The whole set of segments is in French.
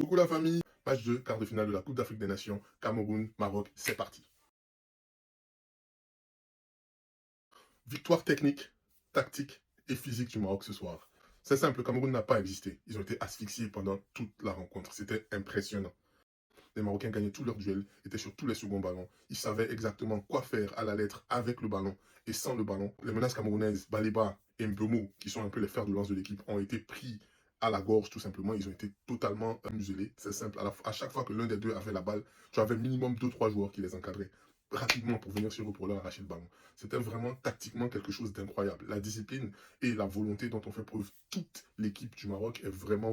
Coucou la famille, match 2, quart de finale de la Coupe d'Afrique des Nations, Cameroun, Maroc, c'est parti. Victoire technique, tactique et physique du Maroc ce soir. C'est simple, le Cameroun n'a pas existé. Ils ont été asphyxiés pendant toute la rencontre. C'était impressionnant. Les Marocains gagnaient tous leurs duels, étaient sur tous les seconds ballons. Ils savaient exactement quoi faire à la lettre avec le ballon et sans le ballon. Les menaces camerounaises, Baliba et Mbeumo, qui sont un peu les fers de lance de l'équipe, ont été pris à la gorge tout simplement. Ils ont été totalement muselés. C'est simple. À chaque fois que l'un des deux avait la balle, tu avais minimum deux trois joueurs qui les encadraient rapidement pour venir sur eux pour leur arracher le ballon. C'était vraiment tactiquement quelque chose d'incroyable. La discipline et la volonté dont on fait preuve toute l'équipe du Maroc est vraiment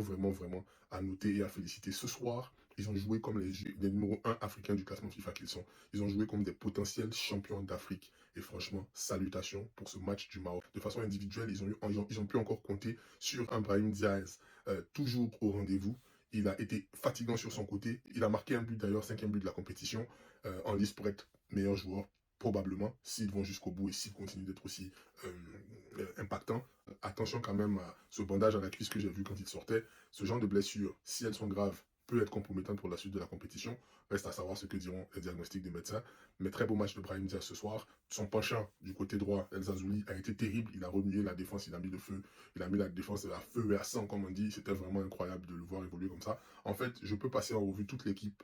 à noter et à féliciter. Ce soir, ils ont joué comme les numéros 1 africains du classement FIFA qu'ils sont. Ils ont joué comme des potentiels champions d'Afrique. Et franchement, salutations pour ce match du Maroc. De façon individuelle, ils ont pu encore compter sur un Brahim Diaz, toujours au rendez-vous. Il a été fatigant sur son côté. Il a marqué un but d'ailleurs, cinquième but de la compétition, en lice pour être meilleur joueur probablement, s'ils vont jusqu'au bout et s'ils continuent d'être aussi impactants. Attention quand même à ce bandage à la cuisse que j'ai vu quand il sortait. Ce genre de blessures, si elles sont graves, peut être compromettante pour la suite de la compétition. Reste à savoir ce que diront les diagnostics des médecins. Mais très beau match de Brahim Diaz ce soir. Son penchant du côté droit, El Zazouli, a été terrible. Il a remué la défense, il a mis le feu. Il a mis la défense à feu et à sang, comme on dit. C'était vraiment incroyable de le voir évoluer comme ça. En fait, je peux passer en revue toute l'équipe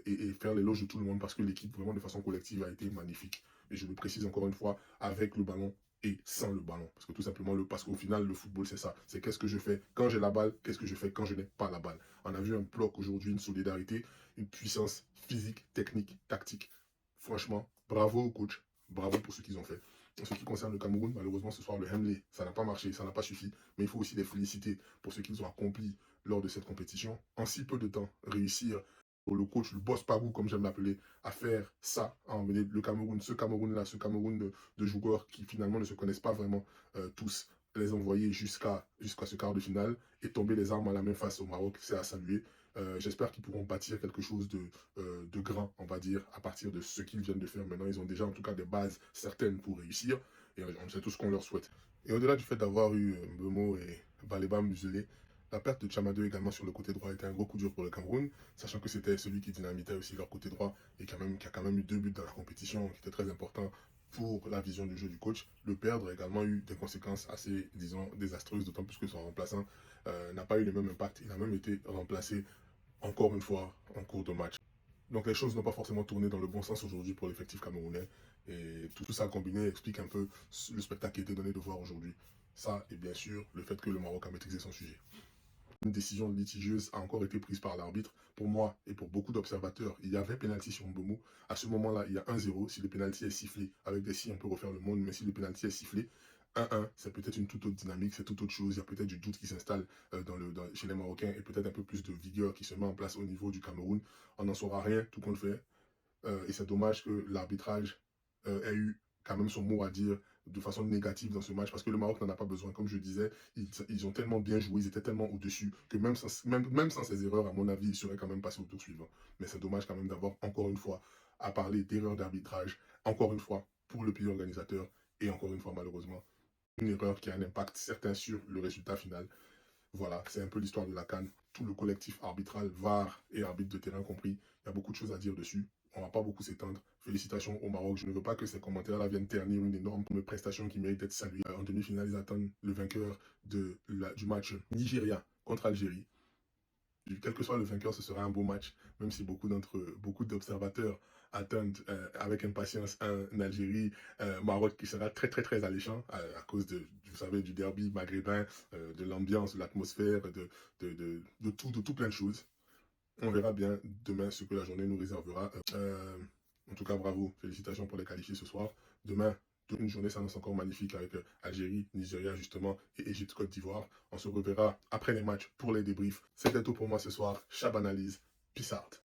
et faire l'éloge de tout le monde parce que l'équipe, vraiment de façon collective, a été magnifique. Et je le précise encore une fois, avec le ballon et sans le ballon. Parce que tout simplement, parce qu'au final, le football, c'est ça. C'est qu'est-ce que je fais quand j'ai la balle, qu'est-ce que je fais quand je n'ai pas la balle. On a vu un bloc aujourd'hui, une solidarité, une puissance physique, technique, tactique. Franchement, bravo au coach. Bravo pour ce qu'ils ont fait. En ce qui concerne le Cameroun, malheureusement, ce soir, le Hemley, ça n'a pas marché, ça n'a pas suffi. Mais il faut aussi les féliciter pour ce qu'ils ont accompli lors de cette compétition. En si peu de temps, réussir pour le coach, le boss Pabou, comme j'aime l'appeler, à faire ça, à emmener le Cameroun, ce Cameroun-là, ce Cameroun de joueurs qui finalement ne se connaissent pas vraiment tous, les envoyer jusqu'à ce quart de finale et tomber les armes à la main face au Maroc, c'est à saluer. J'espère qu'ils pourront bâtir quelque chose de grand, on va dire, à partir de ce qu'ils viennent de faire. Maintenant, ils ont déjà en tout cas des bases certaines pour réussir et on sait tout ce qu'on leur souhaite. Et au-delà du fait d'avoir eu Mbeumo et Baleba muselés, la perte de Chamadou également sur le côté droit était un gros coup dur pour le Cameroun, sachant que c'était celui qui dynamitait aussi leur côté droit et qui a quand même eu deux buts dans la compétition, qui était très important pour la vision du jeu du coach. Le perdre a également eu des conséquences assez, disons, désastreuses, d'autant plus que son remplaçant n'a pas eu le même impact. Il a même été remplacé encore une fois en cours de match. Donc les choses n'ont pas forcément tourné dans le bon sens aujourd'hui pour l'effectif camerounais. Et tout ça combiné explique un peu le spectacle qui a été donné de voir aujourd'hui. Ça, et bien sûr, le fait que le Maroc a maîtrisé son sujet. Une décision litigieuse a encore été prise par l'arbitre. Pour moi et pour beaucoup d'observateurs, il y avait pénalty sur Mbeumo. À ce moment-là, il y a 1-0. Si le pénalty est sifflé, avec des si on peut refaire le monde, mais si le pénalty est sifflé, 1-1, c'est peut-être une toute autre dynamique, c'est toute autre chose. Il y a peut-être du doute qui s'installe chez les Marocains et peut-être un peu plus de vigueur qui se met en place au niveau du Cameroun. On n'en saura rien, tout compte fait. Et c'est dommage que l'arbitrage ait eu quand même son mot à dire de façon négative dans ce match, parce que le Maroc n'en a pas besoin. Comme je disais, ils ont tellement bien joué, ils étaient tellement au-dessus, que même sans ces erreurs, à mon avis, ils seraient quand même passés au tour suivant. Mais c'est dommage quand même d'avoir, encore une fois, à parler d'erreurs d'arbitrage, encore une fois, pour le pays organisateur, et encore une fois, malheureusement, une erreur qui a un impact certain sur le résultat final. Voilà, c'est un peu l'histoire de la CAN. Tout le collectif arbitral, VAR et arbitre de terrain compris, il y a beaucoup de choses à dire dessus. On ne va pas beaucoup s'étendre. Félicitations au Maroc. Je ne veux pas que ces commentaires-là viennent ternir une énorme prestation qui mérite d'être saluée. En demi-finale, ils attendent le vainqueur du match Nigeria contre Algérie. Quel que soit le vainqueur, ce sera un beau match, même si beaucoup d'observateurs attendent avec impatience un Algérie-Maroc qui sera très alléchant à cause vous savez, du derby maghrébin, de l'ambiance, de l'atmosphère, de tout plein de choses. On verra bien demain ce que la journée nous réservera. En tout cas, bravo, félicitations pour les qualifiés ce soir. Demain, toute une journée s'annonce encore magnifique avec Algérie, Nigeria justement et Égypte, Côte d'Ivoire. On se reverra après les matchs pour les débriefs. C'était tout pour moi ce soir. Chab Analyse. Peace out.